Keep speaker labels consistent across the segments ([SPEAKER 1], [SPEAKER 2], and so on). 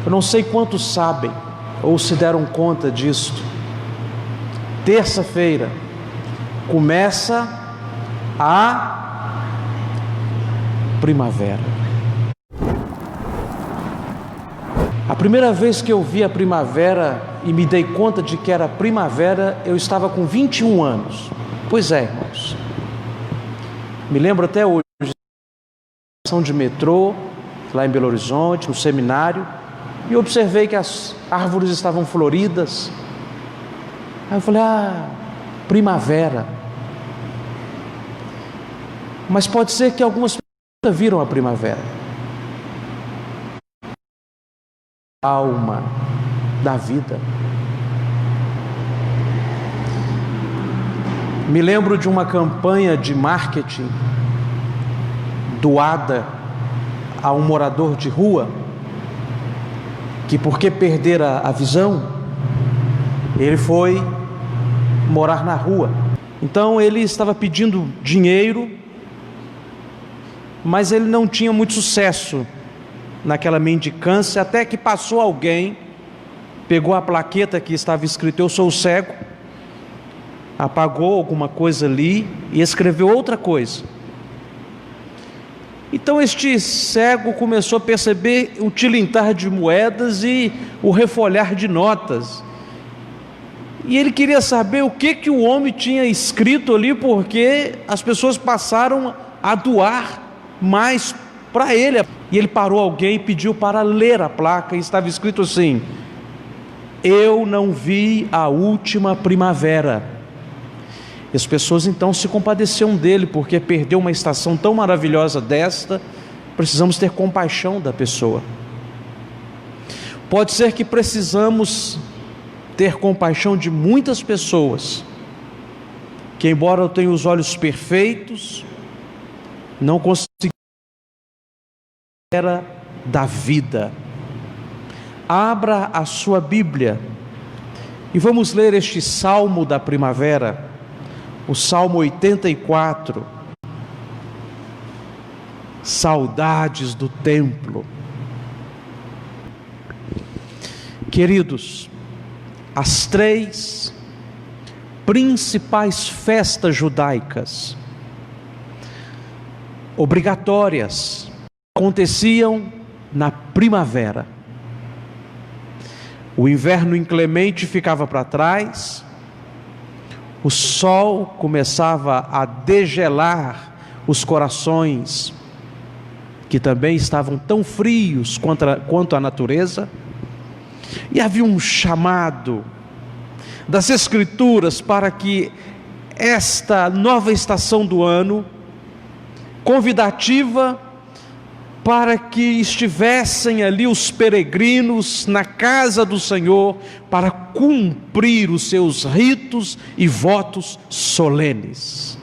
[SPEAKER 1] Eu não sei quantos sabem ou se deram conta disto. Terça-feira começa a primavera. A primeira vez que eu vi a primavera e me dei conta de que era primavera, eu estava com 21 anos. Pois é, irmãos. Me lembro até hoje, estação de metrô, lá em Belo Horizonte, no seminário, e observei que as árvores estavam floridas. Aí eu falei, primavera. Mas pode ser que algumas pessoas nunca viram a primavera. Alma da vida. Me lembro de uma campanha de marketing doada a um morador de rua, que porque perdera a visão, ele foi morar na rua. Então ele estava pedindo dinheiro, mas ele não tinha muito sucesso naquela mendicância, até que passou alguém, pegou a plaqueta que estava escrito "Eu sou cego", apagou alguma coisa ali e escreveu outra coisa. Então este cego começou a perceber o tilintar de moedas e o refolhar de notas. E ele queria saber o que o homem tinha escrito ali, porque as pessoas passaram a doar mais para ele. E ele parou alguém e pediu para ler a placa, e estava escrito assim: "Eu não vi a última primavera". E as pessoas então se compadeciam dele, porque perdeu uma estação tão maravilhosa desta. Precisamos ter compaixão da pessoa. Pode ser que precisamos ter compaixão de muitas pessoas, que embora eu tenha os olhos perfeitos, não conseguiram era da vida. Abra a sua Bíblia e vamos ler este salmo da primavera, o Salmo 84. Saudades do templo. Queridos, as 3 principais festas judaicas obrigatórias aconteciam na primavera. O inverno inclemente ficava para trás, o sol começava a degelar os corações, que também estavam tão frios quanto a natureza, e havia um chamado das Escrituras para que esta nova estação do ano, convidativa para que estivessem ali os peregrinos na casa do Senhor, para cumprir os seus ritos e votos solenes.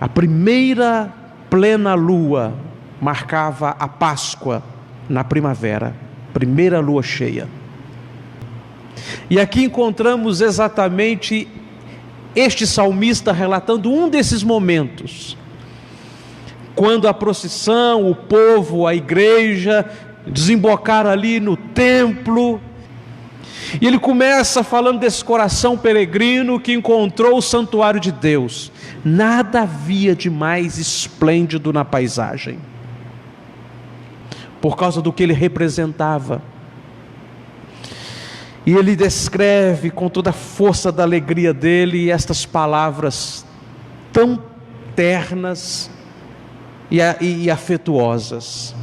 [SPEAKER 1] A primeira plena lua marcava a Páscoa na primavera, primeira lua cheia. E aqui encontramos exatamente este salmista relatando um desses momentos, quando a procissão, o povo, a igreja desembocaram ali no templo, e ele começa falando desse coração peregrino que encontrou o santuário de Deus. Nada havia de mais esplêndido na paisagem, por causa do que ele representava. E ele descreve com toda a força da alegria dele estas palavras tão ternas e afetuosas: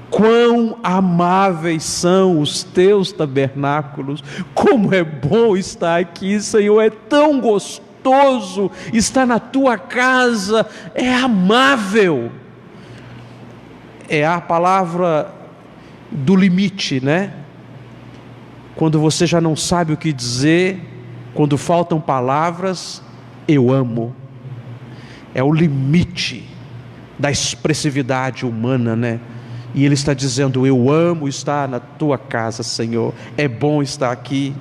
[SPEAKER 1] quão amáveis são os teus tabernáculos, como é bom estar aqui, Senhor, é tão gostoso estar na tua casa, é amável. É a palavra do limite, né? Quando você já não sabe o que dizer, quando faltam palavras, eu amo. É o limite da expressividade humana, né? E ele está dizendo: eu amo estar na tua casa, Senhor, é bom estar aqui.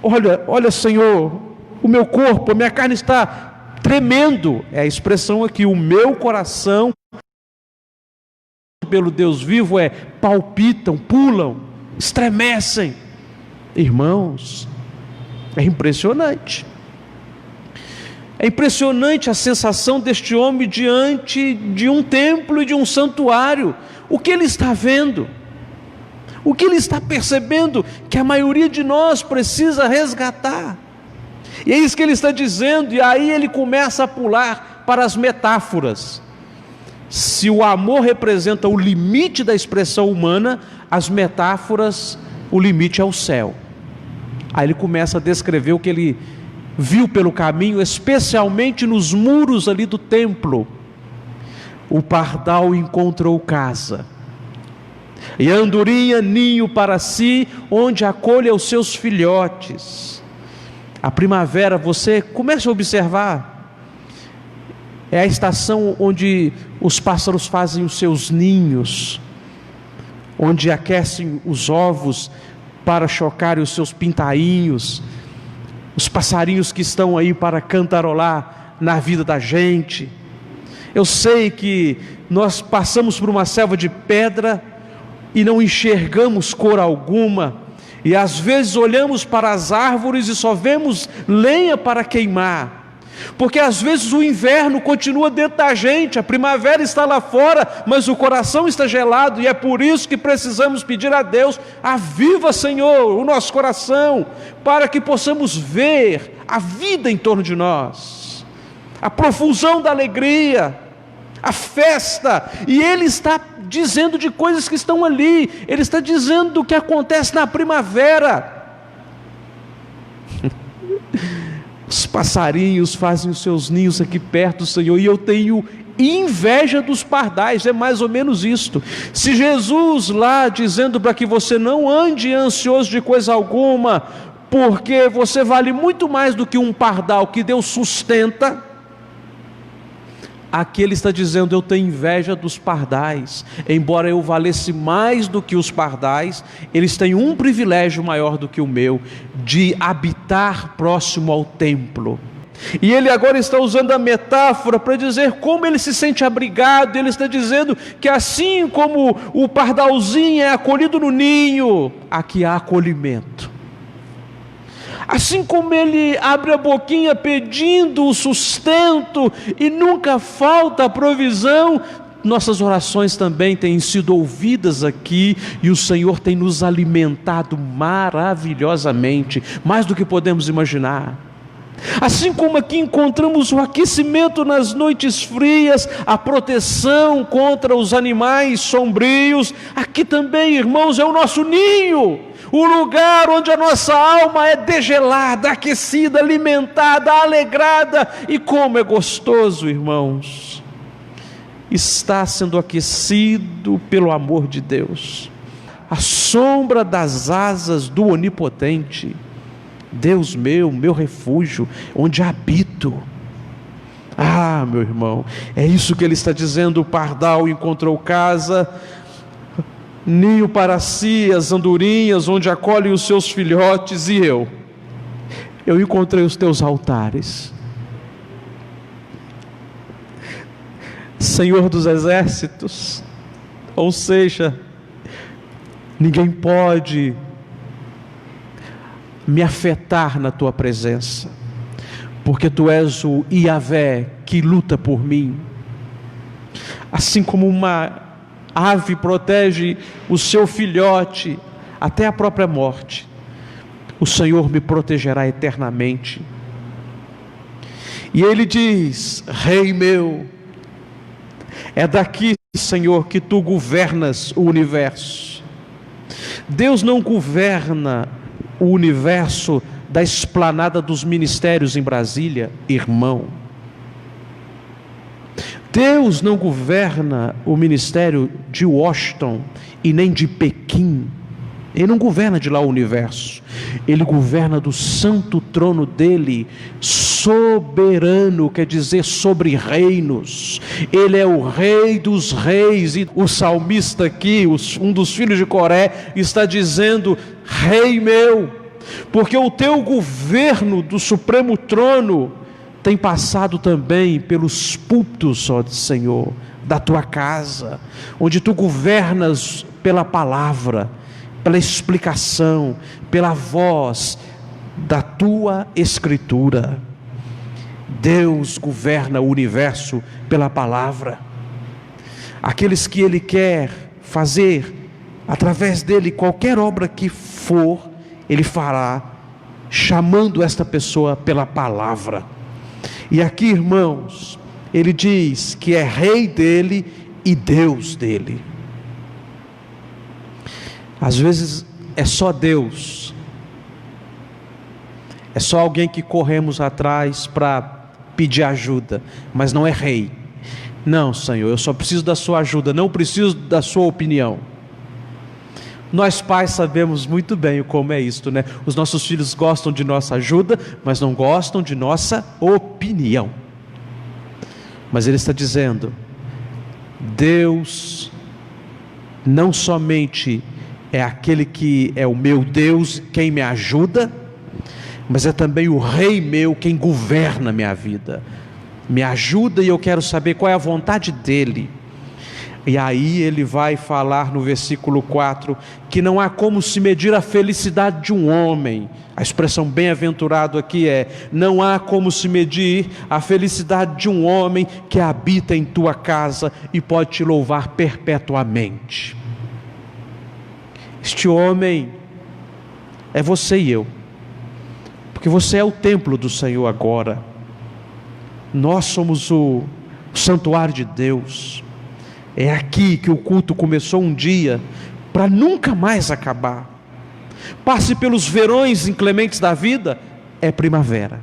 [SPEAKER 1] Olha, Senhor, o meu corpo, a minha carne está tremendo. É a expressão aqui: o meu coração pelo Deus vivo palpitam, pulam, estremecem. Irmãos, é impressionante. É impressionante a sensação deste homem diante de um templo e de um santuário. O que ele está vendo? O que ele está percebendo que a maioria de nós precisa resgatar? E é isso que ele está dizendo, e aí ele começa a pular para as metáforas. Se o amor representa o limite da expressão humana, as metáforas, o limite é o céu. Aí ele começa a descrever o que ele viu pelo caminho, especialmente nos muros ali do templo. O pardal encontrou casa, e a andorinha ninho para si, onde acolhe os seus filhotes. A primavera, você começa a observar, é a estação onde os pássaros fazem os seus ninhos, onde aquecem os ovos para chocarem os seus pintainhos, os passarinhos que estão aí para cantarolar na vida da gente. Eu sei que nós passamos por uma selva de pedra e não enxergamos cor alguma, e às vezes olhamos para as árvores e só vemos lenha para queimar, porque às vezes o inverno continua dentro da gente, a primavera está lá fora, mas o coração está gelado, e é por isso que precisamos pedir a Deus: aviva, Senhor, o nosso coração, para que possamos ver a vida em torno de nós, a profusão da alegria, a festa. E ele está dizendo de coisas que estão ali, ele está dizendo do que acontece na primavera. Os passarinhos fazem os seus ninhos aqui perto, Senhor, e eu tenho inveja dos pardais. É mais ou menos isto. Se Jesus lá dizendo para que você não ande ansioso de coisa alguma, porque você vale muito mais do que um pardal que Deus sustenta, aqui ele está dizendo: eu tenho inveja dos pardais. Embora eu valesse mais do que os pardais, eles têm um privilégio maior do que o meu, de habitar próximo ao templo. E ele agora está usando a metáfora para dizer como ele se sente abrigado. Ele está dizendo que assim como o pardalzinho é acolhido no ninho, aqui há acolhimento. Assim como ele abre a boquinha pedindo o sustento e nunca falta a provisão, nossas orações também têm sido ouvidas aqui, e o Senhor tem nos alimentado maravilhosamente, mais do que podemos imaginar. Assim como aqui encontramos o aquecimento nas noites frias, a proteção contra os animais sombrios, aqui também, irmãos, é o nosso ninho, o lugar onde a nossa alma é degelada, aquecida, alimentada, alegrada. E como é gostoso, irmãos, está sendo aquecido pelo amor de Deus, a sombra das asas do Onipotente. Deus meu refúgio, onde habito. Ah, meu irmão, é isso que ele está dizendo. O pardal encontrou casa, ninho para si, as andorinhas, onde acolhem os seus filhotes. E eu encontrei os teus altares, Senhor dos exércitos. Ou seja, ninguém pode me afetar na tua presença, porque tu és o Iavé que luta por mim. Assim como uma ave protege o seu filhote até a própria morte, o Senhor me protegerá eternamente. E ele diz: Rei meu, é daqui, Senhor, que tu governas o universo. Deus não governa o universo da esplanada dos ministérios em Brasília, irmão. Deus não governa o ministério de Washington e nem de Pequim. Ele não governa de lá o universo. Ele governa do santo trono dele, soberano, quer dizer sobre reinos. Ele é o rei dos reis. E o salmista aqui, um dos filhos de Coré, está dizendo: Rei meu, porque o teu governo do supremo trono tem passado também pelos púlpitos, ó Senhor, da tua casa, onde tu governas pela palavra, pela explicação, pela voz da tua escritura. Deus governa o universo pela palavra. Aqueles que Ele quer fazer através dele qualquer obra que for, Ele fará, chamando esta pessoa pela palavra. E aqui, irmãos, Ele diz que é rei dele e Deus dele. Às vezes é só Deus, é só alguém que corremos atrás para pedir ajuda, mas não é rei. Não, Senhor, eu só preciso da sua ajuda, não preciso da sua opinião. Nós pais sabemos muito bem como é isto, né? Os nossos filhos gostam de nossa ajuda, mas não gostam de nossa opinião. Mas Ele está dizendo, Deus não somente é aquele que é o meu Deus, quem me ajuda, mas é também o Rei meu, quem governa a minha vida. Me ajuda e eu quero saber qual é a vontade dEle. E aí Ele vai falar no versículo 4, que não há como se medir a felicidade de um homem. A expressão bem-aventurado aqui é, não há como se medir a felicidade de um homem que habita em tua casa e pode te louvar perpetuamente. Este homem é você e eu, porque você é o templo do Senhor agora. Nós somos o santuário de Deus. É aqui que o culto começou um dia, para nunca mais acabar. Passe pelos verões inclementes da vida, é primavera.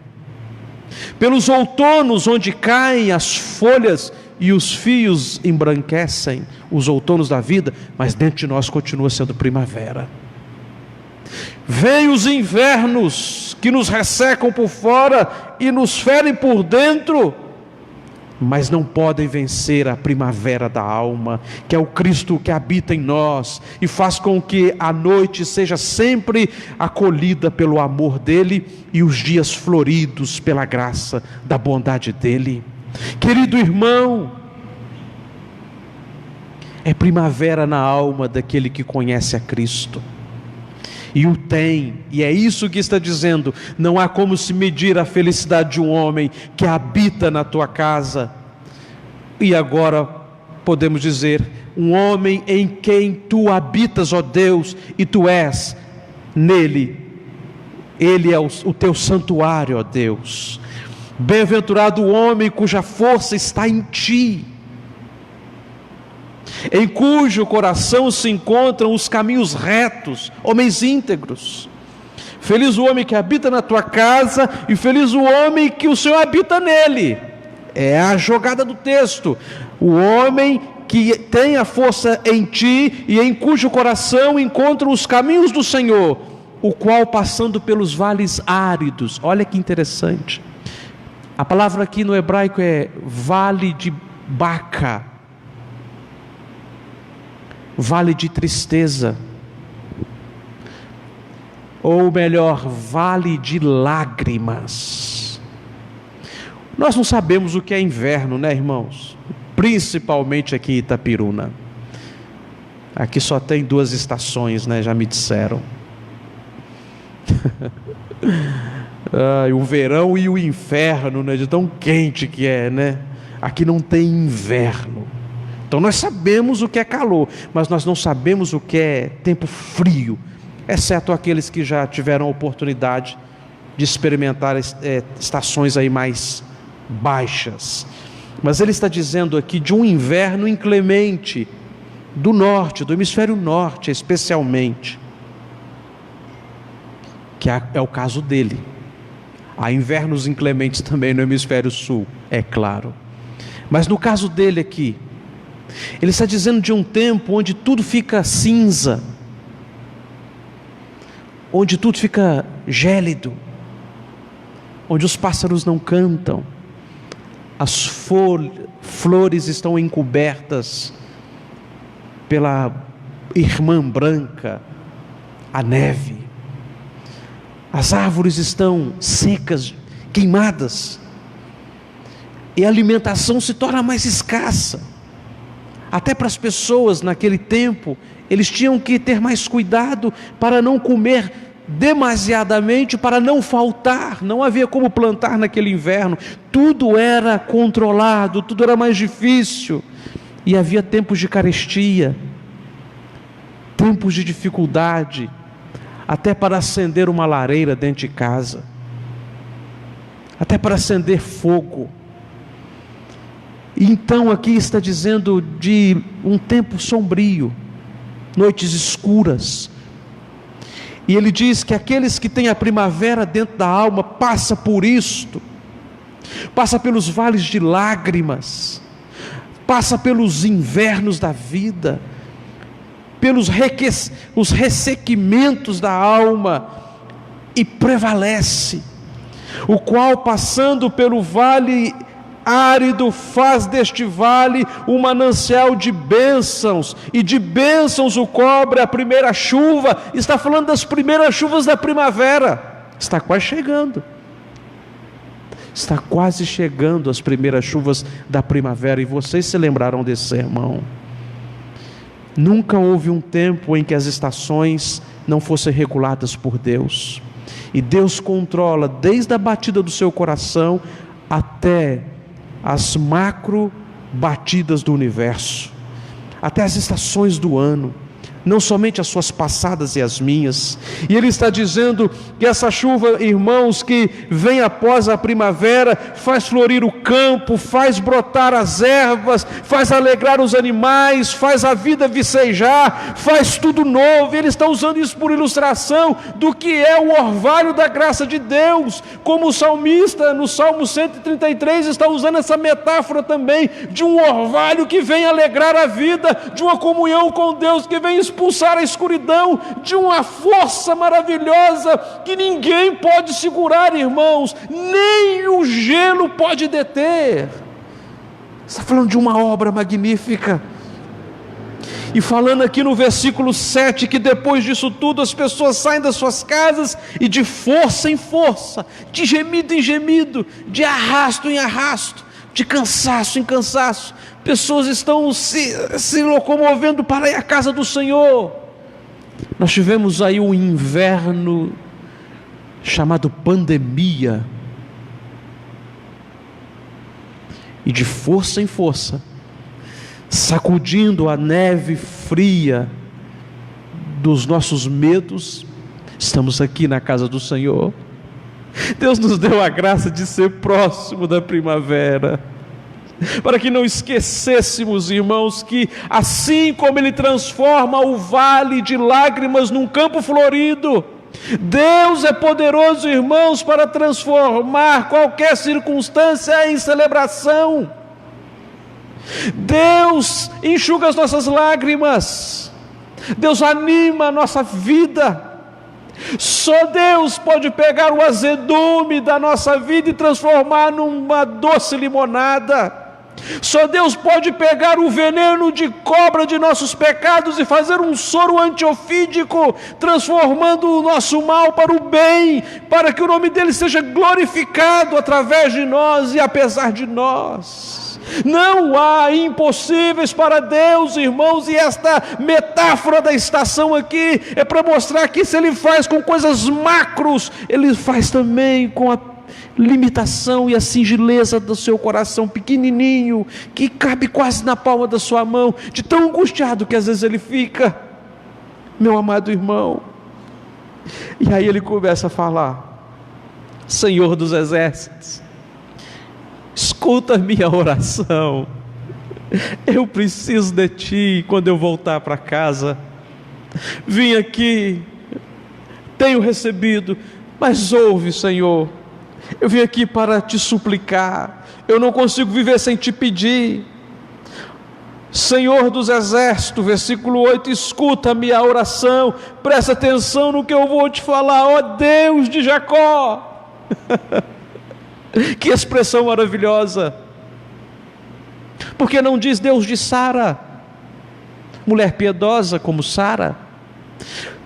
[SPEAKER 1] Pelos outonos, onde caem as folhas e os fios embranquecem, os outonos da vida, mas dentro de nós continua sendo primavera. Vêm os invernos, que nos ressecam por fora e nos ferem por dentro, mas não podem vencer a primavera da alma, que é o Cristo que habita em nós, e faz com que a noite seja sempre acolhida pelo amor dEle, e os dias floridos pela graça da bondade dEle. Querido irmão, é primavera na alma daquele que conhece a Cristo, e o tem, e é isso que está dizendo. Não há como se medir a felicidade de um homem que habita na tua casa. E agora podemos dizer, um homem em quem tu habitas, ó Deus, e tu és nele, ele é o teu santuário, ó Deus. Bem-aventurado o homem cuja força está em ti, em cujo coração se encontram os caminhos retos, homens íntegros. Feliz o homem que habita na tua casa, e feliz o homem que o Senhor habita nele. É a jogada do texto. O homem que tem a força em ti, e em cujo coração encontram os caminhos do Senhor, o qual passando pelos vales áridos. Olha que interessante, a palavra aqui no hebraico é vale de Baca, vale de tristeza, ou melhor, vale de lágrimas. Nós não sabemos o que é inverno, né, irmãos? Principalmente aqui em Itapiruna. Aqui só tem 2 estações, né? Já me disseram. O verão e o inferno, né? De tão quente que é, né? Aqui não tem inverno. Então nós sabemos o que é calor, mas nós não sabemos o que é tempo frio, exceto aqueles que já tiveram a oportunidade de experimentar estações aí mais baixas. Mas ele está dizendo aqui de um inverno inclemente, do norte, do hemisfério norte especialmente, que é o caso dele. Há invernos inclementes também no hemisfério sul, é claro, mas no caso dele aqui, ele está dizendo de um tempo onde tudo fica cinza, onde tudo fica gélido, onde os pássaros não cantam, as flores estão encobertas pela irmã branca, a neve, as árvores estão secas, queimadas, e a alimentação se torna mais escassa. Até para as pessoas naquele tempo, eles tinham que ter mais cuidado para não comer demasiadamente, para não faltar. Não havia como plantar naquele inverno, tudo era controlado, tudo era mais difícil, e havia tempos de carestia, tempos de dificuldade, até para acender uma lareira dentro de casa, até para acender fogo. Então aqui está dizendo de um tempo sombrio, noites escuras, e ele diz que aqueles que têm a primavera dentro da alma, passa por isto, passa pelos vales de lágrimas, passa pelos invernos da vida, pelos os ressequimentos da alma, e prevalece, o qual passando pelo vale árido, faz deste vale um manancial de bênçãos, e de bênçãos o cobre a primeira chuva. Está falando das primeiras chuvas da primavera, está quase chegando, está quase chegando as primeiras chuvas da primavera, e vocês se lembrarão desse sermão. Nunca houve um tempo em que as estações não fossem reguladas por Deus, e Deus controla desde a batida do seu coração até as macro batidas do universo, até as estações do ano, não somente as suas passadas e as minhas. E ele está dizendo que essa chuva, irmãos, que vem após a primavera, faz florir o campo, faz brotar as ervas, faz alegrar os animais, faz a vida vicejar, faz tudo novo. Ele está usando isso por ilustração do que é o orvalho da graça de Deus, como o salmista no Salmo 133 está usando essa metáfora também, de um orvalho que vem alegrar a vida, de uma comunhão com Deus que vem expulsar a escuridão, de uma força maravilhosa que ninguém pode segurar, irmãos, nem o gelo pode deter. Está falando de uma obra magnífica. E falando aqui no versículo 7, que depois disso tudo as pessoas saem das suas casas e de força em força, de gemido em gemido, de arrasto em arrasto, de cansaço em cansaço, pessoas estão se locomovendo para ir à casa do Senhor. Nós tivemos aí um inverno chamado pandemia, e de força em força, sacudindo a neve fria dos nossos medos, estamos aqui na casa do Senhor. Deus nos deu a graça de ser próximo da primavera, para que não esquecêssemos, irmãos, que assim como Ele transforma o vale de lágrimas num campo florido, Deus é poderoso, irmãos, para transformar qualquer circunstância em celebração. Deus enxuga as nossas lágrimas, Deus anima a nossa vida. Só Deus pode pegar o azedume da nossa vida e transformar numa doce limonada. Só Deus pode pegar o veneno de cobra de nossos pecados e fazer um soro antiofídico, transformando o nosso mal para o bem, para que o nome dele seja glorificado através de nós e apesar de nós. Não há impossíveis para Deus, irmãos, e esta metáfora da estação aqui é para mostrar que se Ele faz com coisas macros, Ele faz também com a limitação e a singeleza do seu coração pequenininho, que cabe quase na palma da sua mão, de tão angustiado que às vezes ele fica, meu amado irmão. E aí ele começa a falar: Senhor dos exércitos, escuta a minha oração, eu preciso de Ti quando eu voltar para casa. Vim aqui, tenho recebido, mas ouve, Senhor, eu vim aqui para Te suplicar, eu não consigo viver sem Te pedir. Senhor dos exércitos, versículo 8, escuta a minha oração, presta atenção no que eu vou te falar, ó Deus de Jacó. Que expressão maravilhosa! Porque não diz Deus de Sara, mulher piedosa como Sara?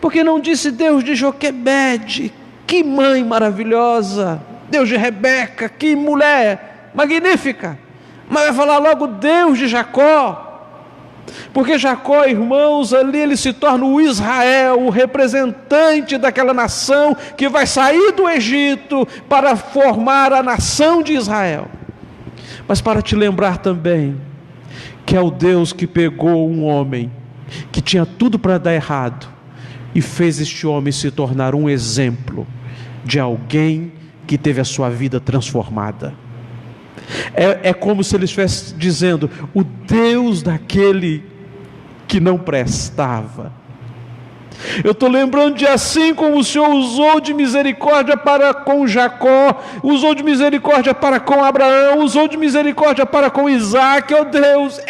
[SPEAKER 1] Porque não disse Deus de Joquebede, que mãe maravilhosa? Deus de Rebeca, que mulher magnífica? Mas vai falar logo Deus de Jacó, Porque Jacó, irmãos, ali ele se torna o Israel, o representante daquela nação que vai sair do Egito para formar a nação de Israel. Mas para te lembrar também que é o Deus que pegou um homem que tinha tudo para dar errado e fez este homem se tornar um exemplo de alguém que teve a sua vida transformada. É como se ele estivesse dizendo: o Deus daquele que não prestava. Eu estou lembrando de assim como o Senhor usou de misericórdia para com Jacó, usou de misericórdia para com Abraão, usou de misericórdia para com Isaac. Oh Deus,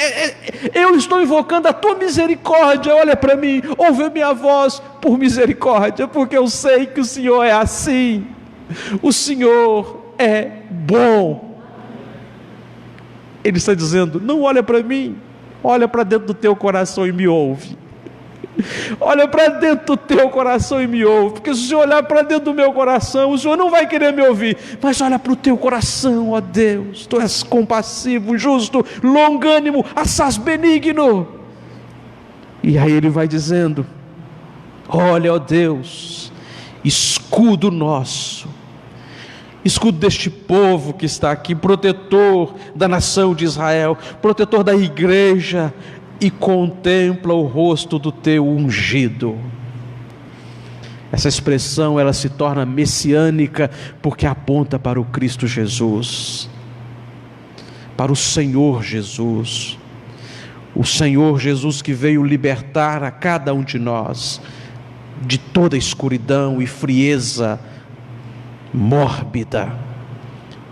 [SPEAKER 1] eu estou invocando a tua misericórdia. Olha para mim, ouve a minha voz por misericórdia, porque eu sei que o Senhor é assim. O Senhor é bom. Ele está dizendo: não olha para mim, olha para dentro do teu coração e me ouve. Olha para dentro do teu coração e me ouve, porque se o Senhor olhar para dentro do meu coração, o Senhor não vai querer me ouvir, mas olha para o teu coração, ó Deus. Tu és compassivo, justo, longânimo, assaz benigno. E aí ele vai dizendo: olha, ó Deus, escudo nosso, escudo deste povo que está aqui, protetor da nação de Israel, protetor da igreja, e contempla o rosto do teu ungido. Essa expressão ela se torna messiânica porque aponta para o Cristo Jesus, para o Senhor Jesus. O Senhor Jesus que veio libertar a cada um de nós de toda escuridão e frieza mórbida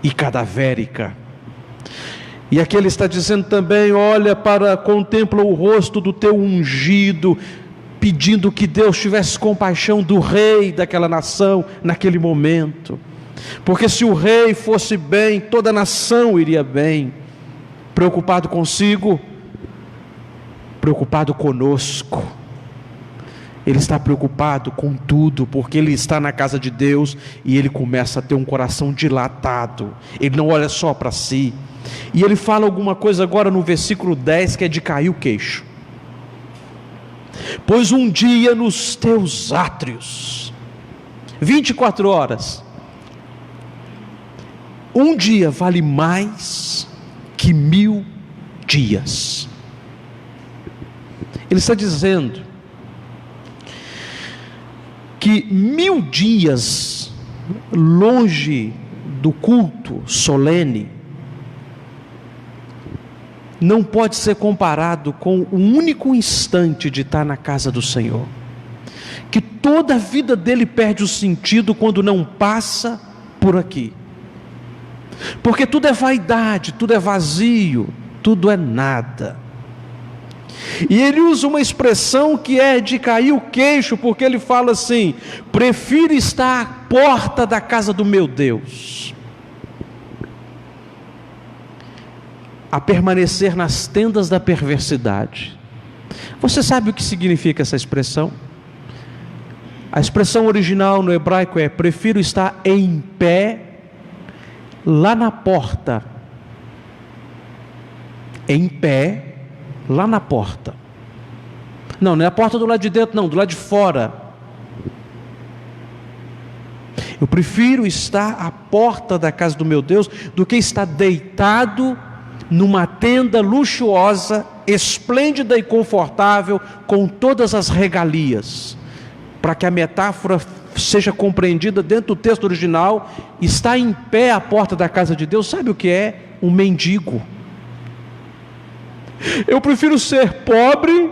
[SPEAKER 1] e cadavérica. E aqui ele está dizendo também: olha contempla o rosto do teu ungido, pedindo que Deus tivesse compaixão do rei daquela nação naquele momento, porque se o rei fosse bem, toda a nação iria bem. Preocupado consigo, preocupado conosco. Ele está preocupado com tudo, porque ele está na casa de Deus e ele começa a ter um coração dilatado. Ele não olha só para si. E ele fala alguma coisa agora no versículo 10 que é de cair o queixo. Pois um dia nos teus átrios, 24 horas, um dia vale mais que 1000 dias. Ele está dizendo que 1000 dias longe do culto solene não pode ser comparado com um único instante de estar na casa do Senhor, que toda a vida dele perde o sentido quando não passa por aqui, porque tudo é vaidade, tudo é vazio, tudo é nada. E ele usa uma expressão que é de cair o queixo, porque ele fala assim: prefiro estar à porta da casa do meu Deus a permanecer nas tendas da perversidade. Você sabe o que significa essa expressão? A expressão original no hebraico é: prefiro estar em pé lá na porta. Em pé lá na porta. Não é a porta do lado de dentro, não, do lado de fora. Eu prefiro estar à porta da casa do meu Deus do que estar deitado numa tenda luxuosa, esplêndida e confortável, com todas as regalias. Para que a metáfora seja compreendida dentro do texto original, está em pé à porta da casa de Deus, sabe o que é? Um mendigo. Eu prefiro ser pobre,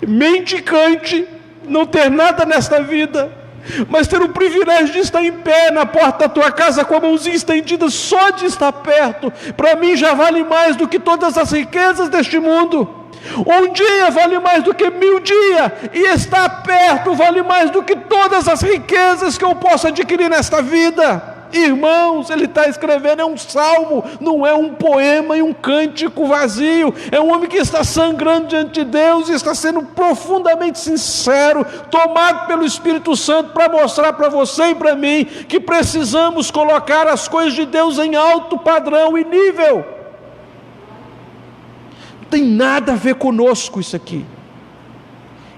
[SPEAKER 1] mendicante, não ter nada nesta vida, mas ter o privilégio de estar em pé na porta da tua casa com a mãozinha estendida, só de estar perto, para mim já vale mais do que todas as riquezas deste mundo. Um dia vale mais do que 1000 dias, e estar perto vale mais do que todas as riquezas que eu posso adquirir nesta vida. Irmãos, ele está escrevendo, é um salmo, não é um poema e um cântico vazio. É um homem que está sangrando diante de Deus e está sendo profundamente sincero, tomado pelo Espírito Santo, para mostrar para você e para mim que precisamos colocar as coisas de Deus em alto padrão e nível. tem nada a ver conosco isso aqui.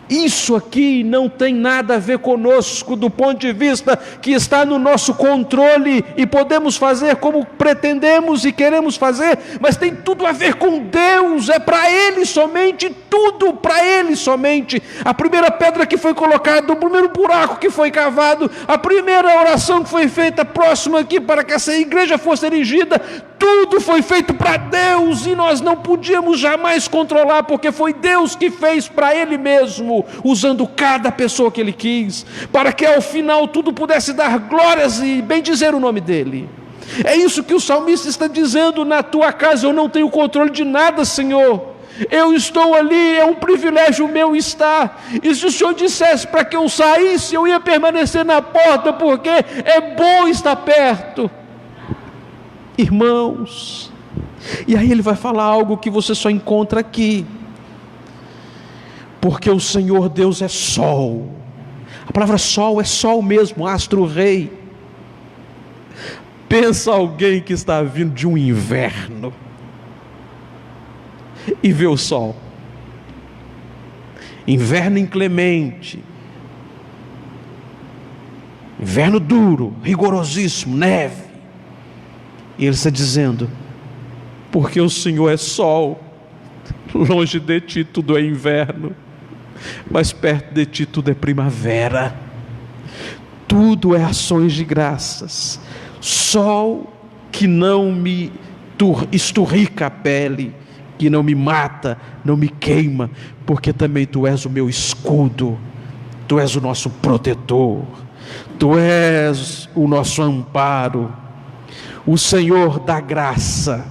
[SPEAKER 1] Isso aqui não tem nada a ver conosco do ponto de vista que está no nosso controle e podemos fazer como pretendemos e queremos fazer, mas tem tudo a ver com Deus, é para Ele somente, tudo para Ele somente. A primeira pedra que foi colocada, o primeiro buraco que foi cavado, a primeira oração que foi feita próximo aqui para que essa igreja fosse erigida, tudo foi feito para Deus e nós não podíamos jamais controlar, porque foi Deus que fez para Ele mesmo, usando cada pessoa que Ele quis, para que ao final tudo pudesse dar glórias e bendizer o nome dEle. É isso que o salmista está dizendo: na tua casa eu não tenho controle de nada, Senhor, eu estou ali, é um privilégio meu estar, e se o Senhor dissesse para que eu saísse, eu ia permanecer na porta, porque é bom estar perto. Irmãos, e aí ele vai falar algo que você só encontra aqui, porque o Senhor Deus é sol. A palavra sol é sol mesmo, astro-rei. Pensa alguém que está vindo de um inverno e vê o sol, inverno inclemente, inverno duro, rigorosíssimo, neve, e ele está dizendo: porque o Senhor é sol, longe de ti tudo é inverno, mas perto de ti tudo é primavera, tudo é ações de graças. Sol que não me esturrica a pele, que não me mata, não me queima, porque também tu és o meu escudo, tu és o nosso protetor, tu és o nosso amparo, o Senhor da graça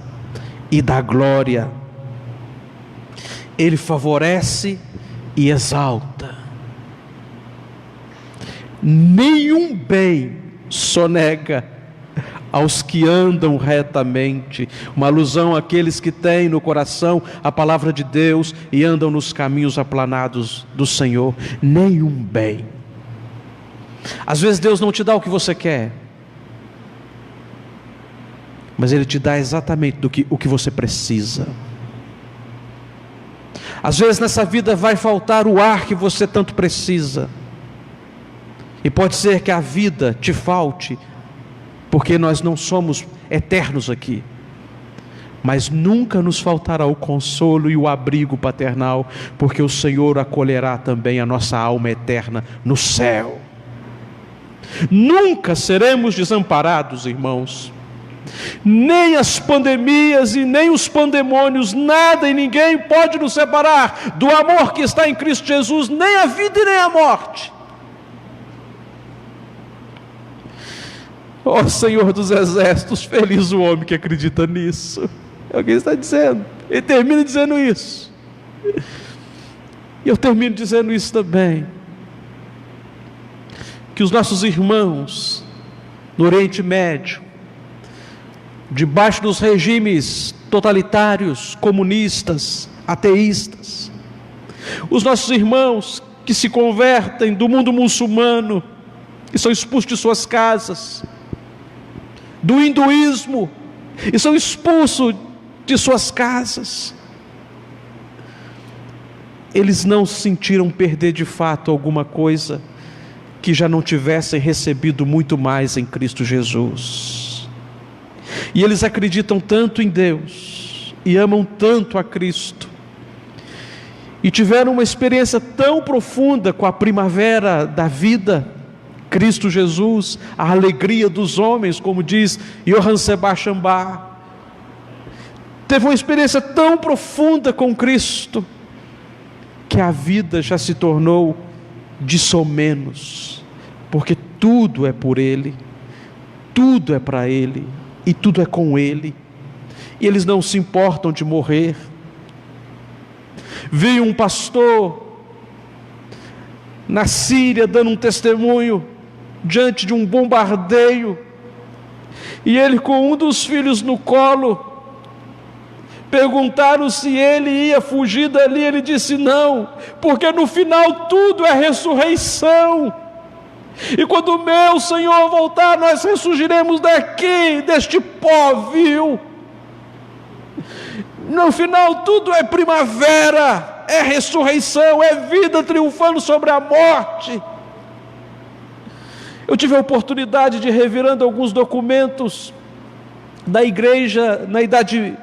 [SPEAKER 1] e da glória. Ele favorece e exalta. Nenhum bem sonega aos que andam retamente. Uma alusão àqueles que têm no coração a palavra de Deus e andam nos caminhos aplanados do Senhor. Nenhum bem. Às vezes Deus não te dá o que você quer, mas Ele te dá exatamente o que você precisa. Às vezes nessa vida vai faltar o ar que você tanto precisa, e pode ser que a vida te falte, porque nós não somos eternos aqui, mas nunca nos faltará o consolo e o abrigo paternal, porque o Senhor acolherá também a nossa alma eterna no céu. Nunca seremos desamparados, irmãos. Nem as pandemias e nem os pandemônios, nada e ninguém pode nos separar do amor que está em Cristo Jesus, nem a vida e nem a morte. Ó Senhor dos exércitos, feliz o homem que acredita nisso. É o que ele está dizendo. Ele termina dizendo isso, e eu termino dizendo isso também, que os nossos irmãos no Oriente Médio, debaixo dos regimes totalitários, comunistas, ateístas, os nossos irmãos que se convertem do mundo muçulmano e são expulsos de suas casas, do hinduísmo e são expulsos de suas casas, eles não sentiram perder de fato alguma coisa que já não tivessem recebido muito mais em Cristo Jesus. E eles acreditam tanto em Deus e amam tanto a Cristo, e tiveram uma experiência tão profunda com a primavera da vida, Cristo Jesus, a alegria dos homens, como diz Johann Sebastian Bach. Teve uma experiência tão profunda com Cristo, que a vida já se tornou de somenos, porque tudo é por Ele, tudo é para Ele, e tudo é com Ele, e eles não se importam de morrer. Veio um pastor na Síria dando um testemunho diante de um bombardeio, e ele com um dos filhos no colo, perguntaram se ele ia fugir dali, ele disse não, porque no final tudo é ressurreição, e quando o meu Senhor voltar, nós ressurgiremos daqui, deste pó vil. No final tudo é primavera, é ressurreição, é vida triunfando sobre a morte. Eu tive a oportunidade de, revirando alguns documentos da igreja na idade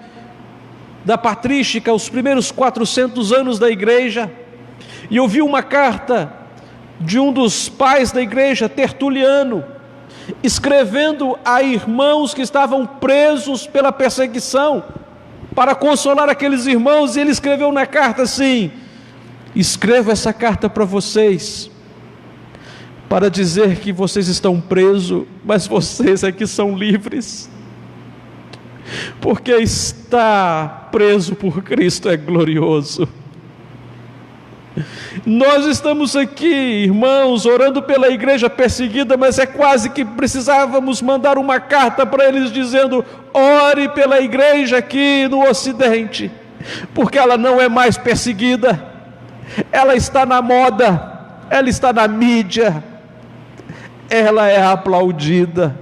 [SPEAKER 1] da patrística, os primeiros 400 anos da igreja, e eu vi uma carta de um dos pais da igreja, Tertuliano, escrevendo a irmãos que estavam presos pela perseguição, para consolar aqueles irmãos, e ele escreveu na carta assim: escrevo essa carta para vocês, para dizer que vocês estão presos, mas vocês é que são livres, porque estar preso por Cristo é glorioso. Nós estamos aqui, irmãos, orando pela igreja perseguida, mas é quase que precisávamos mandar uma carta para eles dizendo: ore pela igreja aqui no Ocidente, porque ela não é mais perseguida, ela está na moda, ela está na mídia, ela é aplaudida,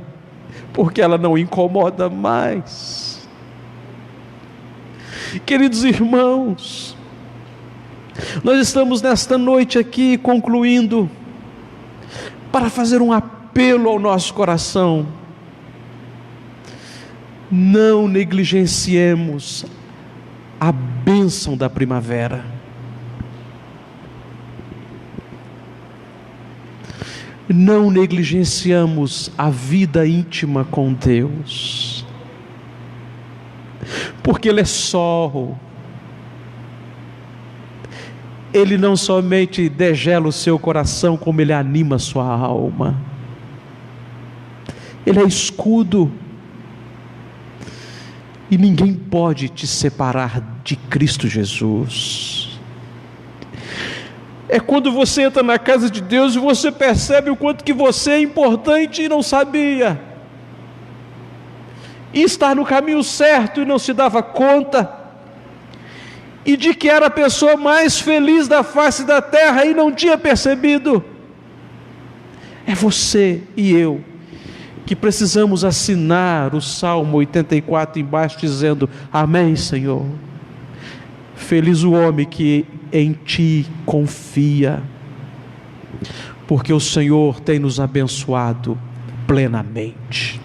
[SPEAKER 1] porque ela não incomoda mais. Queridos irmãos, nós estamos nesta noite aqui concluindo, para fazer um apelo ao nosso coração: não negligenciemos a bênção da primavera. Não negligenciamos a vida íntima com Deus, porque Ele é sol. Ele não somente degela o seu coração, como Ele anima a sua alma. Ele é escudo, e ninguém pode te separar de Cristo Jesus. É quando você entra na casa de Deus e você percebe o quanto que você é importante e não sabia, e está no caminho certo e não se dava conta, e de que era a pessoa mais feliz da face da terra e não tinha percebido. É você e eu que precisamos assinar o Salmo 84 embaixo, dizendo: amém, Senhor. Feliz o homem que em Ti confia, porque o Senhor tem nos abençoado plenamente.